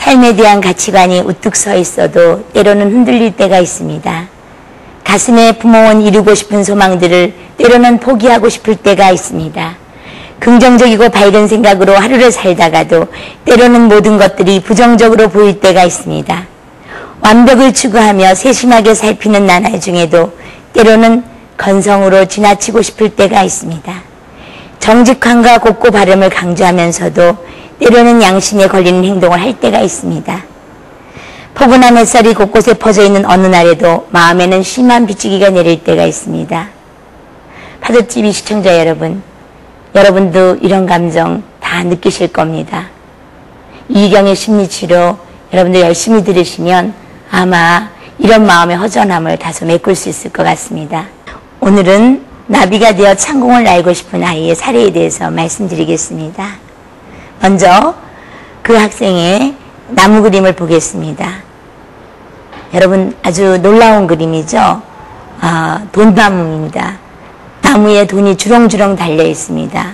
삶에 대한 가치관이 우뚝 서 있어도 때로는 흔들릴 때가 있습니다. 가슴에 품어온 이루고 싶은 소망들을 때로는 포기하고 싶을 때가 있습니다. 긍정적이고 밝은 생각으로 하루를 살다가도 때로는 모든 것들이 부정적으로 보일 때가 있습니다. 완벽을 추구하며 세심하게 살피는 나날 중에도 때로는 건성으로 지나치고 싶을 때가 있습니다. 정직함과 곱고 바름을 강조하면서도 때로는 양심에 걸리는 행동을 할 때가 있습니다. 포근한 햇살이 곳곳에 퍼져 있는 어느 날에도 마음에는 심한 비치기가 내릴 때가 있습니다. 파도TV 시청자 여러분, 여러분도 이런 감정 다 느끼실 겁니다. 이경의 심리치료 여러분들 열심히 들으시면 아마 이런 마음의 허전함을 다소 메꿀 수 있을 것 같습니다. 오늘은 나비가 되어 창공을 날고 싶은 아이의 사례에 대해서 말씀드리겠습니다. 먼저 그 학생의 나무 그림을 보겠습니다. 여러분 아주 놀라운 그림이죠. 돈나무입니다. 나무에 돈이 주렁주렁 달려 있습니다.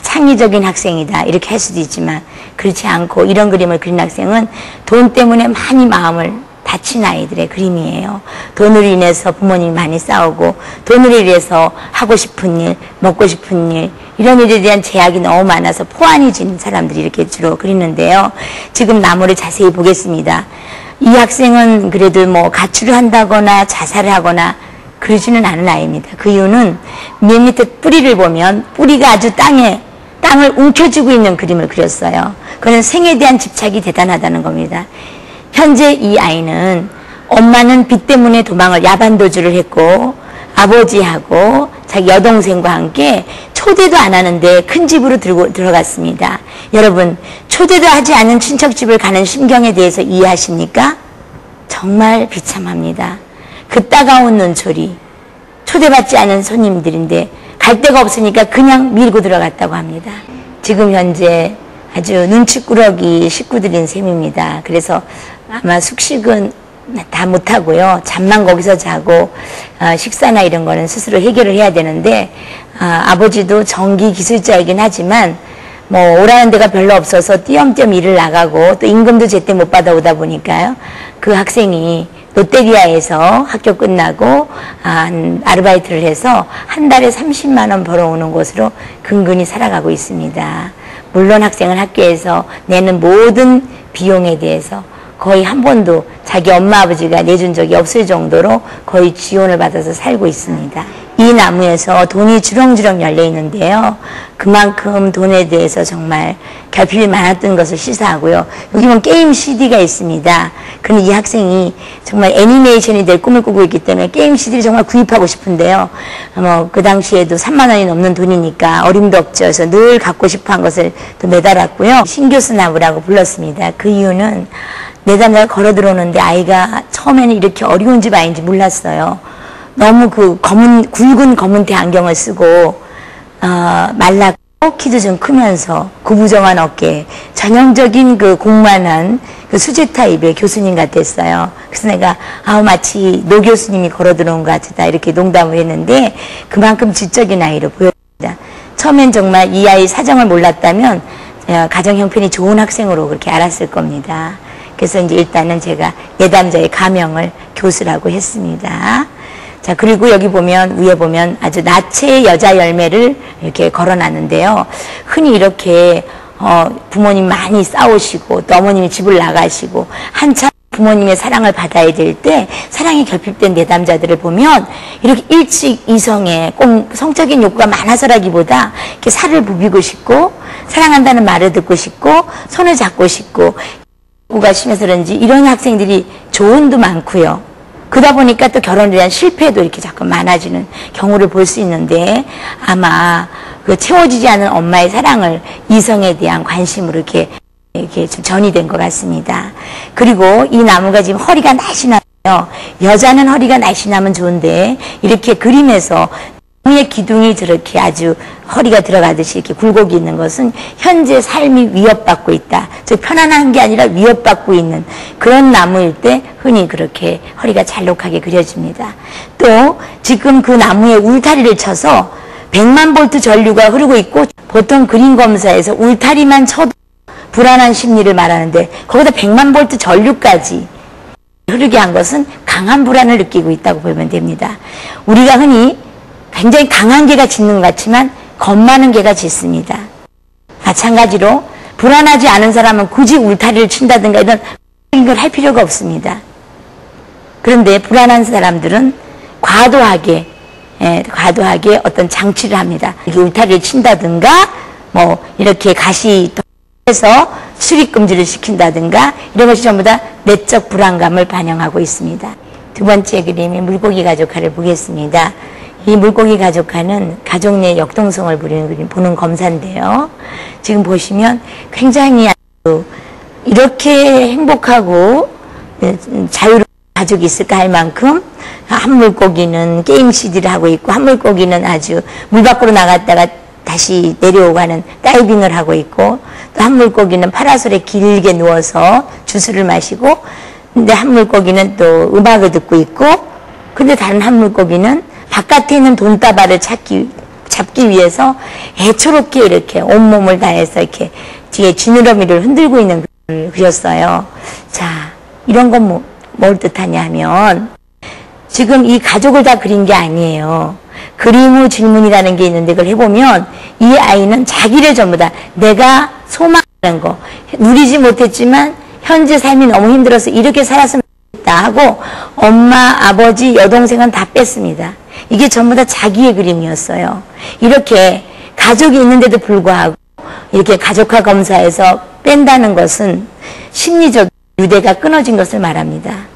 창의적인 학생이다 이렇게 할 수도 있지만 그렇지 않고 이런 그림을 그린 학생은 돈 때문에 많이 마음을 다친 아이들의 그림이에요. 돈으로 인해서 부모님이 많이 싸우고 돈으로 인해서 하고 싶은 일, 먹고 싶은 일 이런 일에 대한 제약이 너무 많아서 포안이 진 사람들이 이렇게 주로 그리는데요. 지금 나무를 자세히 보겠습니다. 이 학생은 그래도 뭐 가출을 한다거나 자살을 하거나 그러지는 않은 아이입니다. 그 이유는 맨 밑에 뿌리를 보면 뿌리가 아주 땅을 움켜쥐고 있는 그림을 그렸어요. 그는 생에 대한 집착이 대단하다는 겁니다. 현재 이 아이는 엄마는 빚 때문에 도망을 야반도주를 했고 아버지하고 자기 여동생과 함께 초대도 안 하는데 큰 집으로 들어갔습니다. 여러분 초대도 하지 않은 친척집을 가는 심경에 대해서 이해하십니까? 정말 비참합니다. 그 따가운 눈초리 초대받지 않은 손님들인데 갈 데가 없으니까 그냥 밀고 들어갔다고 합니다. 지금 현재 아주 눈치꾸러기 식구들인 셈입니다. 그래서 아마 숙식은 다 못하고요. 잠만 거기서 자고 식사나 이런 거는 스스로 해결을 해야 되는데 아버지도 전기 기술자이긴 하지만 뭐 오라는 데가 별로 없어서 띄엄띄엄 일을 나가고 또 임금도 제때 못 받아오다 보니까요. 그 학생이 롯데리아에서 학교 끝나고 아르바이트를 해서 한 달에 30만 원 벌어오는 곳으로 근근히 살아가고 있습니다. 물론 학생은 학교에서 내는 모든 비용에 대해서 거의 한 번도 자기 엄마 아버지가 내준 적이 없을 정도로 거의 지원을 받아서 살고 있습니다. 이 나무에서 돈이 주렁주렁 열려 있는데요. 그만큼 돈에 대해서 정말 결핍이 많았던 것을 시사하고요. 여기 보면 게임 CD가 있습니다. 그런데 이 학생이 정말 애니메이션이 될 꿈을 꾸고 있기 때문에 게임 CD를 정말 구입하고 싶은데요. 그 당시에도 3만 원이 넘는 돈이니까 어림도 없죠. 그래서 늘 갖고 싶어 한 것을 또 매달았고요. 신교수 나무라고 불렀습니다. 그 이유는 내담자가 걸어 들어오는데 아이가 처음에는 이렇게 어려운 집 아이인지 몰랐어요. 너무 굵은 검은테 안경을 쓰고 말랐고 키도 좀 크면서 구부정한 어깨 전형적인 그 공만한 그 수제 타입의 교수님 같았어요. 그래서 내가 마치 노 교수님이 걸어 들어온 것 같다 이렇게 농담을 했는데 그만큼 지적인 아이로 보였습니다. 처음엔 정말 이 아이 사정을 몰랐다면 가정 형편이 좋은 학생으로 그렇게 알았을 겁니다. 그래서 이제 일단은 제가 내담자의 가명을 교수라고 했습니다. 자, 그리고 여기 보면, 위에 보면 아주 나체의 여자 열매를 이렇게 걸어놨는데요. 흔히 이렇게, 부모님 많이 싸우시고, 또 어머님이 집을 나가시고, 한참 부모님의 사랑을 받아야 될 때, 사랑이 결핍된 내담자들을 보면, 이렇게 일찍 이성에 꼭 성적인 욕구가 많아서라기보다, 이렇게 살을 부비고 싶고, 사랑한다는 말을 듣고 싶고, 손을 잡고 싶고, 욕구가 심해서 그런지 이런 학생들이 조언도 많고요. 그러다 보니까 또 결혼에 대한 실패도 이렇게 자꾸 많아지는 경우를 볼 수 있는데 아마 그 채워지지 않은 엄마의 사랑을 이성에 대한 관심으로 이렇게 좀 전이 된 것 같습니다. 그리고 이 나무가 지금 허리가 날씬하요. 여자는 허리가 날씬하면 좋은데 이렇게 그림에서 나무의 기둥이 저렇게 아주 허리가 들어가듯이 이렇게 굴곡이 있는 것은 현재 삶이 위협받고 있다. 즉 편안한 게 아니라 위협받고 있는 그런 나무일 때 흔히 그렇게 허리가 잘록하게 그려집니다. 또 지금 그 나무에 울타리를 쳐서 100만 볼트 전류가 흐르고 있고 보통 그림 검사에서 울타리만 쳐도 불안한 심리를 말하는데 거기다 100만 볼트 전류까지 흐르게 한 것은 강한 불안을 느끼고 있다고 보면 됩니다. 우리가 흔히 굉장히 강한 개가 짖는 것 같지만 겁 많은 개가 짖습니다. 마찬가지로 불안하지 않은 사람은 굳이 울타리를 친다든가 이런 걸 할 필요가 없습니다. 그런데 불안한 사람들은 과도하게 어떤 장치를 합니다. 이렇게 울타리를 친다든가 뭐 이렇게 가시 해서 출입금지를 시킨다든가 이런 것이 전부 다 내적 불안감을 반영하고 있습니다. 두 번째 그림이 물고기 가족화를 보겠습니다. 이 물고기 가족화는 가족 내 역동성을 보는 검사인데요. 지금 보시면 굉장히 이렇게 행복하고 자유로운 가족이 있을까 할 만큼 한 물고기는 게임 CD를 하고 있고 한 물고기는 아주 물 밖으로 나갔다가 다시 내려오고 하는 다이빙을 하고 있고 또 한 물고기는 파라솔에 길게 누워서 주스를 마시고 근데 한 물고기는 또 음악을 듣고 있고 근데 다른 한 물고기는 바깥에 있는 돈다발을 잡기 위해서 애초롭게 이렇게 온몸을 다해서 이렇게 뒤에 지느러미를 흔들고 있는 그림을 그렸어요. 자, 이런 건 뭘 뜻하냐 하면 지금 이 가족을 다 그린 게 아니에요. 그림 후 질문이라는 게 있는데 그걸 해보면 이 아이는 자기를 전부 다 내가 소망하는 거 누리지 못했지만 현재 삶이 너무 힘들어서 이렇게 살았으면 좋겠다 하고 엄마, 아버지, 여동생은 다 뺐습니다. 이게 전부 다 자기의 그림이었어요. 이렇게 가족이 있는데도 불구하고 이렇게 가족화 검사에서 뺀다는 것은 심리적 유대가 끊어진 것을 말합니다.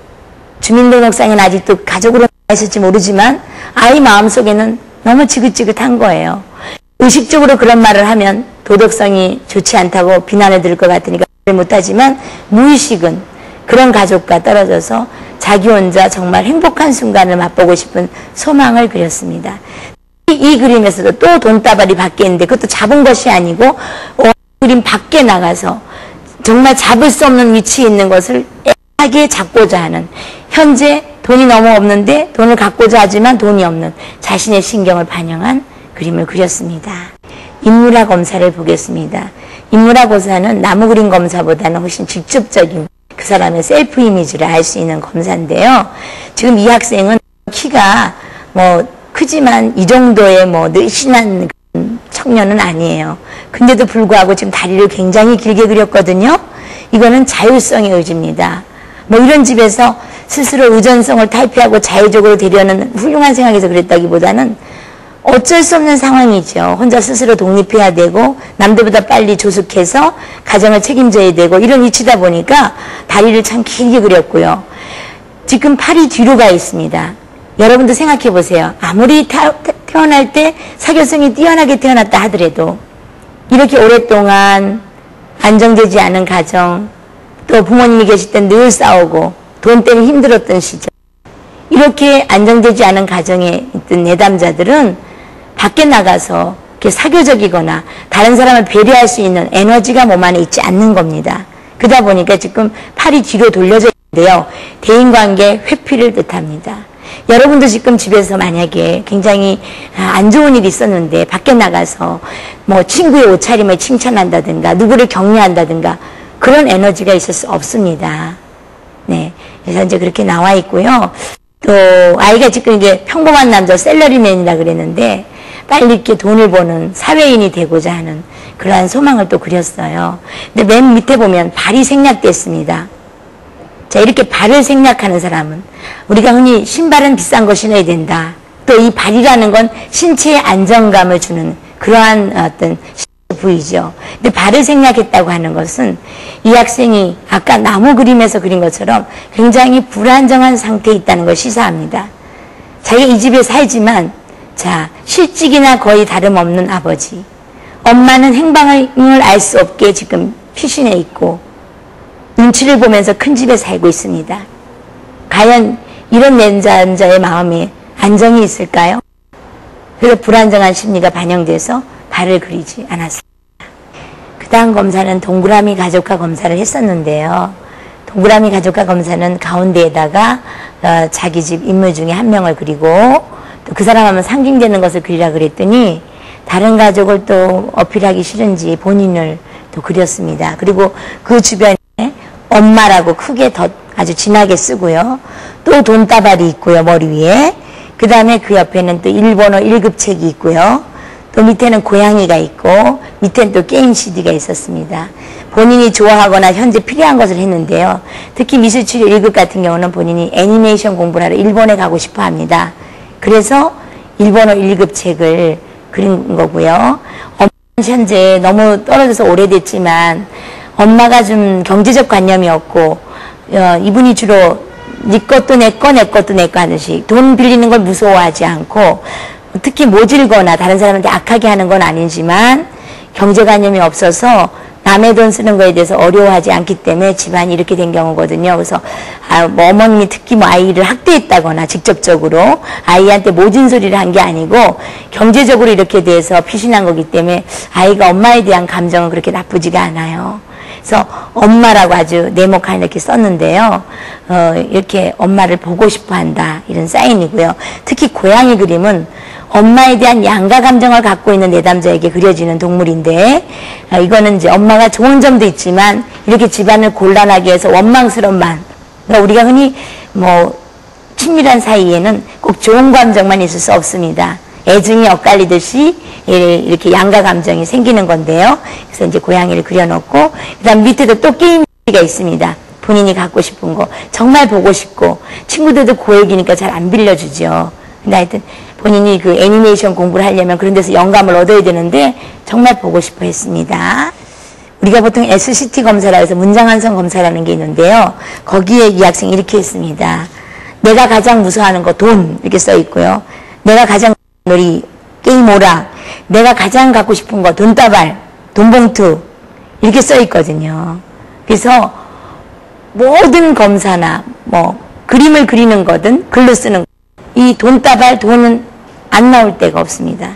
주민등록상에는 아직도 가족으로 있을지 모르지만 아이 마음속에는 너무 지긋지긋한 거예요. 의식적으로 그런 말을 하면 도덕성이 좋지 않다고 비난을 들을 것 같으니까 말을 못하지만 무의식은 그런 가족과 떨어져서 자기 혼자 정말 행복한 순간을 맛보고 싶은 소망을 그렸습니다. 이 그림에서도 또 돈다발이 밖에 있는데 그것도 잡은 것이 아니고 그림 밖에 나가서 정말 잡을 수 없는 위치에 있는 것을 애하게 잡고자 하는 현재 돈이 너무 없는데 돈을 갖고자 하지만 돈이 없는 자신의 신경을 반영한 그림을 그렸습니다. 인물화 검사를 보겠습니다. 인물화 검사는 나무 그림 검사보다는 훨씬 직접적인 그 사람의 셀프 이미지를 알 수 있는 검사인데요. 지금 이 학생은 키가 크지만 이 정도의 늘씬한 청년은 아니에요. 근데도 불구하고 지금 다리를 굉장히 길게 그렸거든요. 이거는 자율성의 의지입니다. 이런 집에서 스스로 의존성을 탈피하고 자유적으로 되려는 훌륭한 생각에서 그랬다기보다는 어쩔 수 없는 상황이죠. 혼자 스스로 독립해야 되고 남들보다 빨리 조숙해서 가정을 책임져야 되고 이런 위치다 보니까 다리를 참 길게 그렸고요. 지금 팔이 뒤로 가 있습니다. 여러분도 생각해 보세요. 아무리 태어날 때 사교성이 뛰어나게 태어났다 하더라도 이렇게 오랫동안 안정되지 않은 가정 또 부모님이 계실 때 늘 싸우고 돈 때문에 힘들었던 시절 이렇게 안정되지 않은 가정에 있던 내담자들은 밖에 나가서 이렇게 사교적이거나 다른 사람을 배려할 수 있는 에너지가 몸 안에 있지 않는 겁니다. 그러다 보니까 지금 팔이 뒤로 돌려져 있는데요. 대인관계 회피를 뜻합니다. 여러분도 지금 집에서 만약에 굉장히 안 좋은 일이 있었는데 밖에 나가서 친구의 옷차림을 칭찬한다든가 누구를 격려한다든가 그런 에너지가 있을 수 없습니다. 네. 그래서 이제 그렇게 나와 있고요. 또 아이가 지금 이게 평범한 남자 셀러리맨이라 그랬는데 빨리 이렇게 돈을 버는 사회인이 되고자 하는 그러한 소망을 또 그렸어요. 근데 맨 밑에 보면 발이 생략됐습니다. 자, 이렇게 발을 생략하는 사람은 우리가 흔히 신발은 비싼 거 신어야 된다. 또 이 발이라는 건 신체에 안정감을 주는 그러한 어떤 부위죠. 근데 발을 생략했다고 하는 것은 이 학생이 아까 나무 그림에서 그린 것처럼 굉장히 불안정한 상태에 있다는 걸 시사합니다. 자기가 이 집에 살지만 실직이나 거의 다름없는 아버지, 엄마는 행방을 알 수 없게 지금 피신해 있고 눈치를 보면서 큰 집에 살고 있습니다. 과연 이런 남자의 마음에 안정이 있을까요? 그래서 불안정한 심리가 반영돼서 발을 그리지 않았습니다. 그 다음 검사는 동그라미 가족화 검사를 했었는데요. 동그라미 가족화 검사는 가운데에다가 자기 집 인물 중에 한 명을 그리고 또 그 사람 하면 상징되는 것을 그리라 그랬더니 다른 가족을 또 어필하기 싫은지 본인을 또 그렸습니다. 그리고 그 주변에 엄마라고 크게 아주 진하게 쓰고요. 또 돈다발이 있고요, 머리 위에. 그 다음에 그 옆에는 또 일본어 1급 책이 있고요. 또 밑에는 고양이가 있고, 밑에는 또 게임 CD가 있었습니다. 본인이 좋아하거나 현재 필요한 것을 했는데요. 특히 미술치료 1급 같은 경우는 본인이 애니메이션 공부를 하러 일본에 가고 싶어 합니다. 그래서 일본어 1급 책을 그린 거고요. 엄마는 현재 너무 떨어져서 오래됐지만, 엄마가 좀 경제적 관념이 없고, 이분이 주로 네 것도 내 거, 내 것도 내 거 하듯이 돈 빌리는 걸 무서워하지 않고, 특히 모질거나 다른 사람한테 악하게 하는 건 아니지만 경제관념이 없어서 남의 돈 쓰는 거에 대해서 어려워하지 않기 때문에 집안이 이렇게 된 경우거든요. 그래서 뭐 어머님이 특히 뭐 아이를 학대했다거나 직접적으로 아이한테 모진 소리를 한 게 아니고 경제적으로 이렇게 돼서 피신한 거기 때문에 아이가 엄마에 대한 감정은 그렇게 나쁘지가 않아요. 그래서 엄마라고 아주 네모칸 이렇게 썼는데요. 이렇게 엄마를 보고 싶어 한다, 이런 사인이고요. 특히 고양이 그림은 엄마에 대한 양가 감정을 갖고 있는 내담자에게 그려지는 동물인데, 이거는 이제 엄마가 좋은 점도 있지만 이렇게 집안을 곤란하게 해서 원망스러운 마음. 그러니까 우리가 흔히 뭐 친밀한 사이에는 꼭 좋은 감정만 있을 수 없습니다. 애증이 엇갈리듯이 이렇게 양가 감정이 생기는 건데요. 그래서 이제 고양이를 그려놓고, 그 다음 밑에도 또 게임기가 있습니다. 본인이 갖고 싶은 거 정말 보고 싶고, 친구들도 고액이니까 잘 안 빌려주죠. 근데 하여튼 본인이 그 애니메이션 공부를 하려면 그런 데서 영감을 얻어야 되는데 정말 보고 싶어 했습니다. 우리가 보통 SCT 검사라 해서 문장완성 검사라는 게 있는데요. 거기에 이 학생이 이렇게 했습니다. 내가 가장 무서워하는 거 돈, 이렇게 써 있고요. 내가 가장 놀이 게임 오락, 내가 가장 갖고 싶은 거 돈다발, 돈봉투, 이렇게 써 있거든요. 그래서 모든 검사나 뭐 그림을 그리는 거든 글로 쓰는 거, 이 돈다발, 돈은 안 나올 데가 없습니다.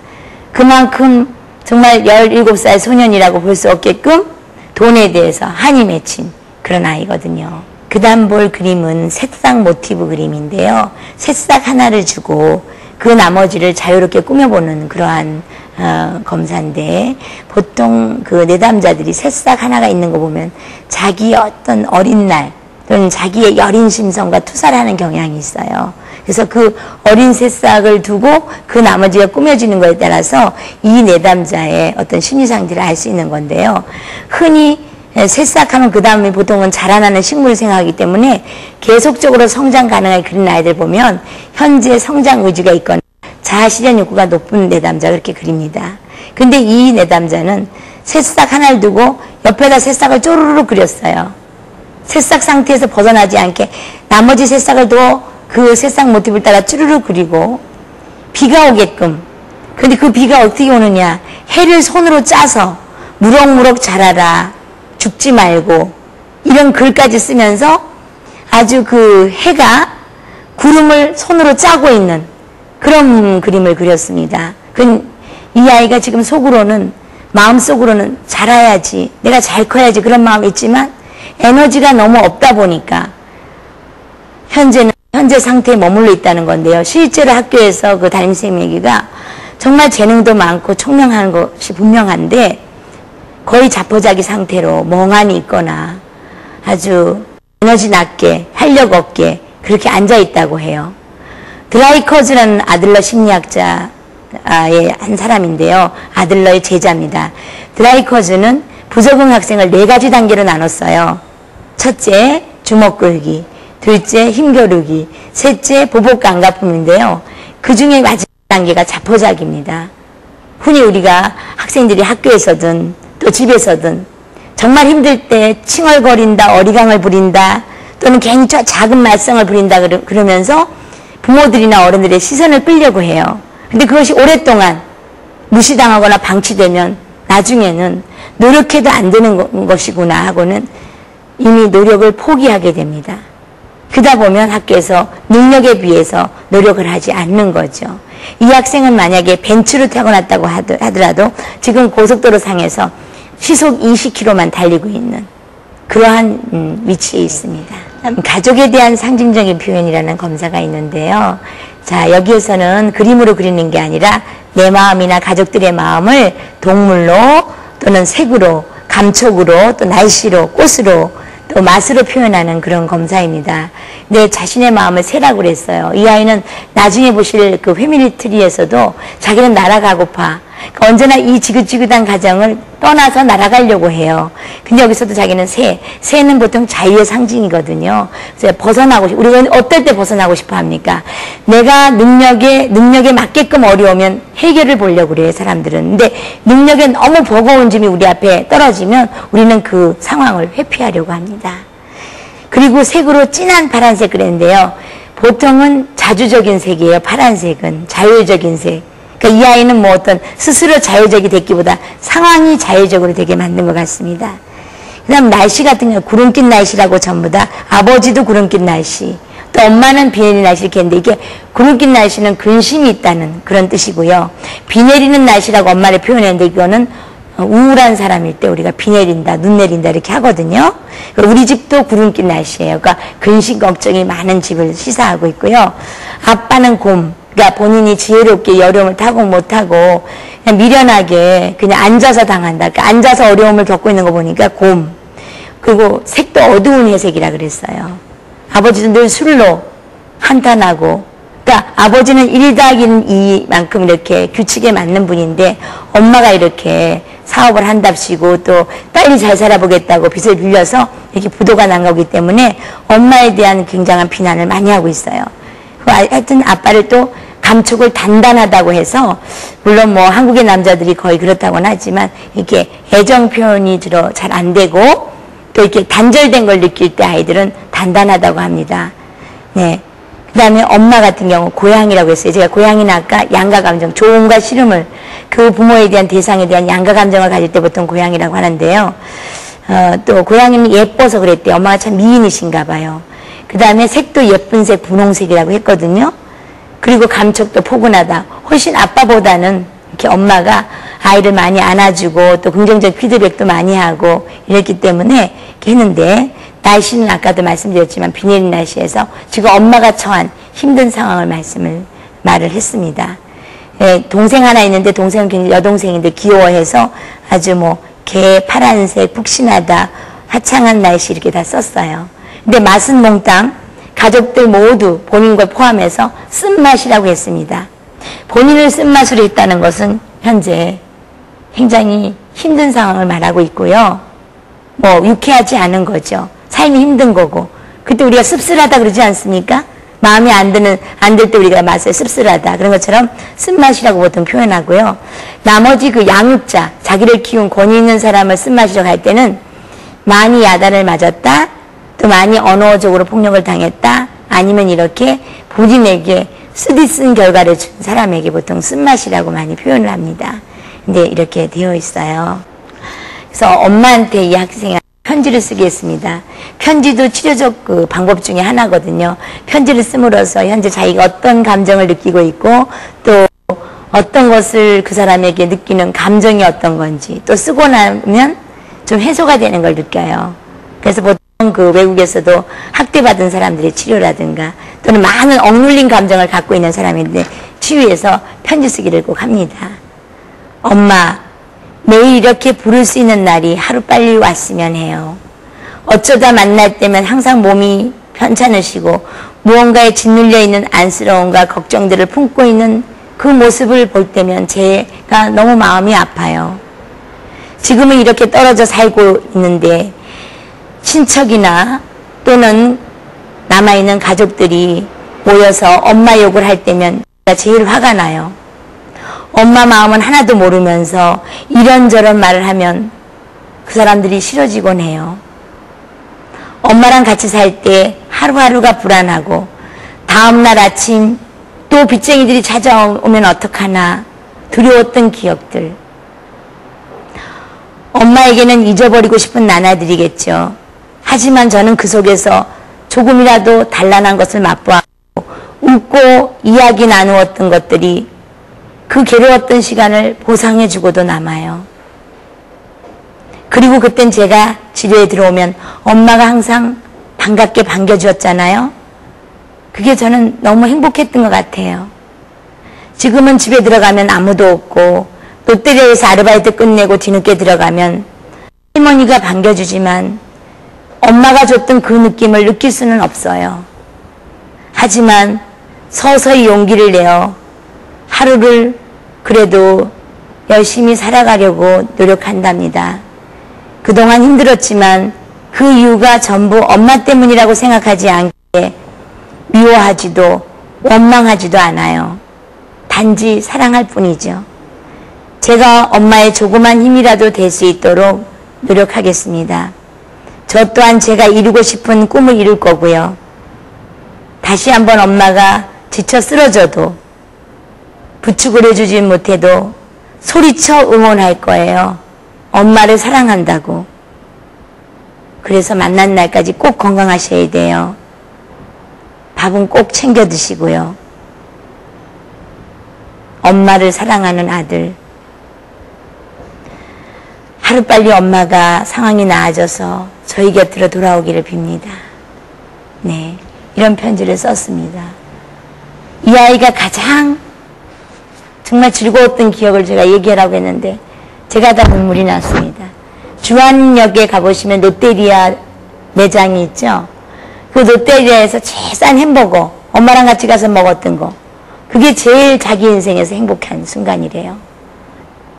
그만큼 정말 17살 소년이라고 볼 수 없게끔 돈에 대해서 한이 맺힌 그런 아이거든요. 그 다음 볼 그림은 새싹 모티브 그림인데요. 새싹 하나를 주고 그 나머지를 자유롭게 꾸며보는 그러한 검사인데, 보통 그 내담자들이 새싹 하나가 있는 거 보면 자기의 어떤 어린 날 또는 자기의 여린 심성과 투사를 하는 경향이 있어요. 그래서 그 어린 새싹을 두고 그 나머지가 꾸며지는 거에 따라서 이 내담자의 어떤 심리 상태를 알 수 있는 건데요. 흔히 새싹하면 그 다음에 보통은 자라나는 식물을 생각하기 때문에 계속적으로 성장 가능하게 그린 아이들 보면 현재 성장 의지가 있거나 자아 실현 욕구가 높은 내담자 그렇게 그립니다. 근데 이 내담자는 새싹 하나를 두고 옆에다 새싹을 쪼르르 그렸어요. 새싹 상태에서 벗어나지 않게 나머지 새싹을 더 그 새싹 모티브를 따라 쭈르르 그리고 비가 오게끔. 근데 그 비가 어떻게 오느냐, 해를 손으로 짜서 무럭무럭 자라라, 죽지 말고, 이런 글까지 쓰면서 아주 그 해가 구름을 손으로 짜고 있는 그런 그림을 그렸습니다. 이 아이가 지금 속으로는, 마음속으로는 자라야지, 내가 잘 커야지 그런 마음이 있지만 에너지가 너무 없다 보니까 현재 상태에 머물러 있다는 건데요. 실제로 학교에서 그 담임선생님 얘기가 정말 재능도 많고 총명한 것이 분명한데 거의 자포자기 상태로 멍하니 있거나 아주 에너지 낮게, 활력 없게 그렇게 앉아 있다고 해요. 드라이커즈라는 아들러 심리학자의 한 사람인데요. 아들러의 제자입니다. 드라이커즈는 부적응 학생을 4가지 단계로 나눴어요. 첫째, 주먹 끌기. 둘째, 힘겨루기. 셋째, 보복 강가품인데요. 그 중에 마지막 단계가 자포자기입니다. 흔히 우리가 학생들이 학교에서든 또 집에서든 정말 힘들 때 칭얼거린다, 어리광을 부린다, 또는 괜히 작은 말썽을 부린다 그러면서 부모들이나 어른들의 시선을 끌려고 해요. 근데 그것이 오랫동안 무시당하거나 방치되면 나중에는 노력해도 안 되는 것이구나 하고는 이미 노력을 포기하게 됩니다. 그러다 보면 학교에서 능력에 비해서 노력을 하지 않는 거죠. 이 학생은 만약에 벤츠를 타고났다고 하더라도 지금 고속도로 상에서 시속 20km만 달리고 있는 그러한 위치에 있습니다. 가족에 대한 상징적인 표현이라는 검사가 있는데요. 자, 여기에서는 그림으로 그리는 게 아니라 내 마음이나 가족들의 마음을 동물로 또는 색으로 감촉으로 또 날씨로 꽃으로 또 맛으로 표현하는 그런 검사입니다. 내 자신의 마음을 세라고 그랬어요. 이 아이는 나중에 보실 그 패밀리 트리에서도 자기는 날아가고파. 그러니까 언제나 이 지긋지긋한 가정을 떠나서 날아가려고 해요. 근데 여기서도 자기는 새는 보통 자유의 상징이거든요. 그래서 벗어나고 우리가 어떨 때 벗어나고 싶어 합니까? 내가 능력에 맞게끔 어려우면 해결을 보려고 그래요, 사람들은. 근데 능력에 너무 버거운 점이 우리 앞에 떨어지면 우리는 그 상황을 회피하려고 합니다. 그리고 색으로 진한 파란색 그랬는데요. 보통은 자주적인 색이에요. 파란색은 자율적인 색. 그러니까 이 아이는 뭐 어떤 스스로 자율적이 됐기보다 상황이 자율적으로 되게 만든 것 같습니다. 그 다음 날씨 같은 경우 구름 낀 날씨라고 전부 다 아버지도 구름 낀 날씨 또 엄마는 비 내리는 날씨 이렇게 했는데 이게 구름 낀 날씨는 근심이 있다는 그런 뜻이고요. 비 내리는 날씨라고 엄마를 표현했는데 이거는 우울한 사람일 때 우리가 비 내린다, 눈 내린다 이렇게 하거든요. 우리 집도 구름 낀 날씨예요. 그러니까 근심 걱정이 많은 집을 시사하고 있고요. 아빠는 곰. 그러니까 본인이 지혜롭게 어려움을 타고 못하고 그냥 미련하게 그냥 앉아서 당한다. 그러니까 앉아서 어려움을 겪고 있는 거 보니까 곰. 그리고 색도 어두운 회색이라 그랬어요. 아버지도 늘 술로 한탄하고 그러니까 아버지는 1 더하기 2만큼 이렇게 규칙에 맞는 분인데 엄마가 이렇게 사업을 한답시고 또 빨리 잘 살아보겠다고 빚을 빌려서 이렇게 부도가 난 거기 때문에 엄마에 대한 굉장한 비난을 많이 하고 있어요. 하여튼 아빠를 또 감촉을 단단하다고 해서 물론 뭐 한국의 남자들이 거의 그렇다고는 하지만 이렇게 애정 표현이 주로 잘 안 되고 또 이렇게 단절된 걸 느낄 때 아이들은 단단하다고 합니다. 네. 그 다음에 엄마 같은 경우 고양이라고 했어요. 제가 고양이는 아까 양가 감정, 좋음과 싫음을 그 부모에 대한 대상에 대한 양가 감정을 가질 때 보통 고양이라고 하는데요. 또 고양이는 예뻐서 그랬대요. 엄마가 참 미인이신가 봐요. 그 다음에 색도 예쁜 색 분홍색이라고 했거든요. 그리고 감촉도 포근하다. 훨씬 아빠보다는 이렇게 엄마가 아이를 많이 안아주고 또 긍정적 피드백도 많이 하고 이랬기 때문에 이렇게 했는데 날씨는 아까도 말씀드렸지만 비 내린 날씨에서 지금 엄마가 처한 힘든 상황을 말을 했습니다. 예, 동생 하나 있는데 동생은 굉장히 여동생인데 귀여워해서 아주 뭐 개 파란색 푹신하다 화창한 날씨 이렇게 다 썼어요. 근데 맛은 몽땅 가족들 모두 본인과 포함해서 쓴맛이라고 했습니다. 본인을 쓴맛으로 했다는 것은 현재 굉장히 힘든 상황을 말하고 있고요. 뭐 유쾌하지 않은 거죠. 삶이 힘든 거고. 그때 우리가 씁쓸하다 그러지 않습니까? 마음이 안 들 때 우리가 맛을 씁쓸하다. 그런 것처럼 쓴맛이라고 보통 표현하고요. 나머지 그 양육자, 자기를 키운 권위 있는 사람을 쓴맛이라고 할 때는 많이 야단을 맞았다. 또 많이 언어적으로 폭력을 당했다. 아니면 이렇게 본인에게 쓰디쓴 결과를 준 사람에게 보통 쓴맛이라고 많이 표현을 합니다. 근데 이렇게 되어 있어요. 그래서 엄마한테 이 학생이 편지를 쓰겠습니다. 편지도 치료적 그 방법 중에 하나거든요. 편지를 씀으로써 현재 자기가 어떤 감정을 느끼고 있고 또 어떤 것을 그 사람에게 느끼는 감정이 어떤 건지 또 쓰고 나면 좀 해소가 되는 걸 느껴요. 그래서 보통 그 외국에서도 학대받은 사람들의 치료라든가 또는 많은 억눌린 감정을 갖고 있는 사람인데 치유해서 편지 쓰기를 꼭 합니다. 엄마, 매일 이렇게 부를 수 있는 날이 하루빨리 왔으면 해요. 어쩌다 만날 때면 항상 몸이 편찮으시고 무언가에 짓눌려 있는 안쓰러움과 걱정들을 품고 있는 그 모습을 볼 때면 제가 너무 마음이 아파요. 지금은 이렇게 떨어져 살고 있는데 친척이나 또는 남아있는 가족들이 모여서 엄마 욕을 할 때면 제일 화가 나요. 엄마 마음은 하나도 모르면서 이런저런 말을 하면 그 사람들이 싫어지곤 해요. 엄마랑 같이 살 때 하루하루가 불안하고 다음날 아침 또 빚쟁이들이 찾아오면 어떡하나 두려웠던 기억들. 엄마에게는 잊어버리고 싶은 나날들이겠죠. 하지만 저는 그 속에서 조금이라도 단란한 것을 맛보았고 웃고 이야기 나누었던 것들이 그 괴로웠던 시간을 보상해주고도 남아요. 그리고 그땐 제가 집에 들어오면 엄마가 항상 반갑게 반겨주었잖아요. 그게 저는 너무 행복했던 것 같아요. 지금은 집에 들어가면 아무도 없고 롯데리아에서 아르바이트 끝내고 뒤늦게 들어가면 할머니가 반겨주지만 엄마가 줬던 그 느낌을 느낄 수는 없어요. 하지만 서서히 용기를 내어 하루를 그래도 열심히 살아가려고 노력한답니다. 그동안 힘들었지만 그 이유가 전부 엄마 때문이라고 생각하지 않기에 미워하지도 원망하지도 않아요. 단지 사랑할 뿐이죠. 제가 엄마의 조그만 힘이라도 될 수 있도록 노력하겠습니다. 저 또한 제가 이루고 싶은 꿈을 이룰 거고요. 다시 한번 엄마가 지쳐 쓰러져도 부축을 해주진 못해도 소리쳐 응원할 거예요. 엄마를 사랑한다고. 그래서 만난 날까지 꼭 건강하셔야 돼요. 밥은 꼭 챙겨 드시고요. 엄마를 사랑하는 아들. 하루빨리 엄마가 상황이 나아져서 저희 곁으로 돌아오기를 빕니다. 네, 이런 편지를 썼습니다. 이 아이가 가장 정말 즐거웠던 기억을 제가 얘기하라고 했는데 제가 다 눈물이 났습니다. 주안역에 가보시면 롯데리아 매장이 있죠. 그 롯데리아에서 제일 싼 햄버거 엄마랑 같이 가서 먹었던 거, 그게 제일 자기 인생에서 행복한 순간이래요.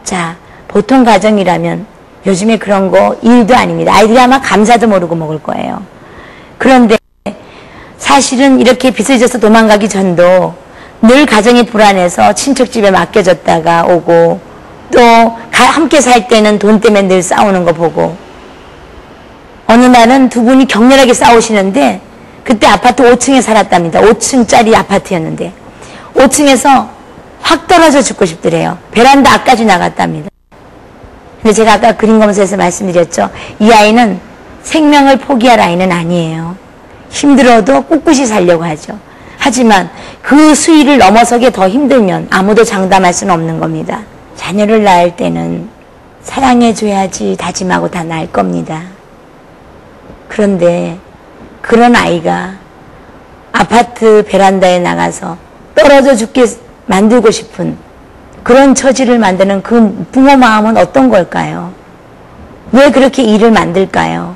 자, 보통 가정이라면 요즘에 그런 거 일도 아닙니다. 아이들이 아마 감사도 모르고 먹을 거예요. 그런데 사실은 이렇게 빚을 져서 도망가기 전도 늘 가정이 불안해서 친척집에 맡겨졌다가 오고, 또 함께 살 때는 돈 때문에 늘 싸우는 거 보고, 어느 날은 두 분이 격렬하게 싸우시는데 그때 아파트 5층에 살았답니다. 5층짜리 아파트였는데 5층에서 확 떨어져 죽고 싶더래요. 베란다 앞까지 나갔답니다. 근데 제가 아까 그림 검사에서 말씀드렸죠. 이 아이는 생명을 포기할 아이는 아니에요. 힘들어도 꿋꿋이 살려고 하죠. 하지만 그 수위를 넘어서게 더 힘들면 아무도 장담할 수는 없는 겁니다. 자녀를 낳을 때는 사랑해줘야지 다짐하고 다 낳을 겁니다. 그런데 그런 아이가 아파트 베란다에 나가서 떨어져 죽게 만들고 싶은 그런 처지를 만드는 그 부모 마음은 어떤 걸까요? 왜 그렇게 일을 만들까요?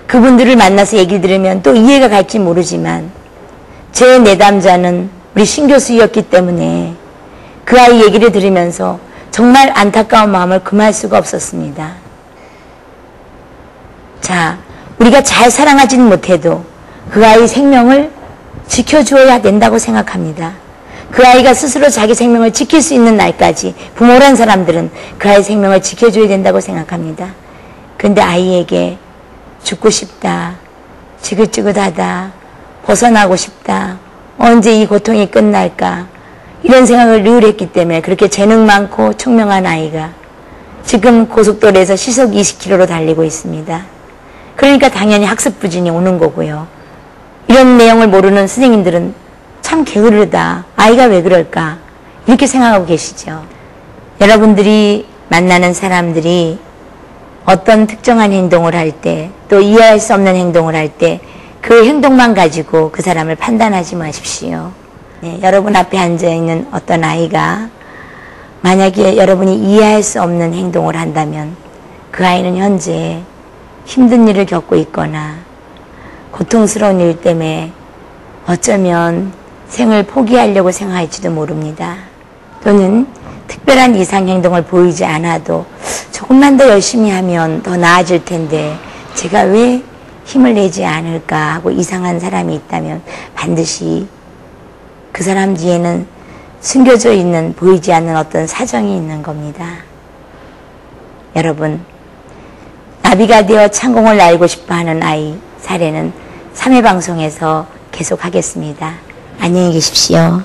그분들을 만나서 얘기를 들으면 또 이해가 갈지 모르지만 제 내담자는 우리 신 교수였기 때문에 그 아이 얘기를 들으면서 정말 안타까운 마음을 금할 수가 없었습니다. 자, 우리가 잘 사랑하지는 못해도 그 아이 생명을 지켜줘야 된다고 생각합니다. 그 아이가 스스로 자기 생명을 지킬 수 있는 날까지 부모란 사람들은 그 아이 생명을 지켜줘야 된다고 생각합니다. 그런데 아이에게 죽고 싶다, 지긋지긋하다, 벗어나고 싶다, 언제 이 고통이 끝날까, 이런 생각을 늘 했기 때문에 그렇게 재능 많고 총명한 아이가 지금 고속도로에서 시속 20km로 달리고 있습니다. 그러니까 당연히 학습 부진이 오는 거고요. 이런 내용을 모르는 선생님들은 참 게으르다, 아이가 왜 그럴까, 이렇게 생각하고 계시죠. 여러분들이 만나는 사람들이 어떤 특정한 행동을 할 때, 또 이해할 수 없는 행동을 할 때 그 행동만 가지고 그 사람을 판단하지 마십시오. 네, 여러분 앞에 앉아있는 어떤 아이가 만약에 여러분이 이해할 수 없는 행동을 한다면 그 아이는 현재 힘든 일을 겪고 있거나 고통스러운 일 때문에 어쩌면 생을 포기하려고 생각할지도 모릅니다. 또는 특별한 이상 행동을 보이지 않아도 조금만 더 열심히 하면 더 나아질 텐데 제가 왜 힘을 내지 않을까 하고 이상한 사람이 있다면 반드시 그 사람 뒤에는 숨겨져 있는, 보이지 않는 어떤 사정이 있는 겁니다. 여러분, 나비가 되어 창공을 날고 싶어하는 아이 사례는 3회 방송에서 계속하겠습니다. 안녕히 계십시오.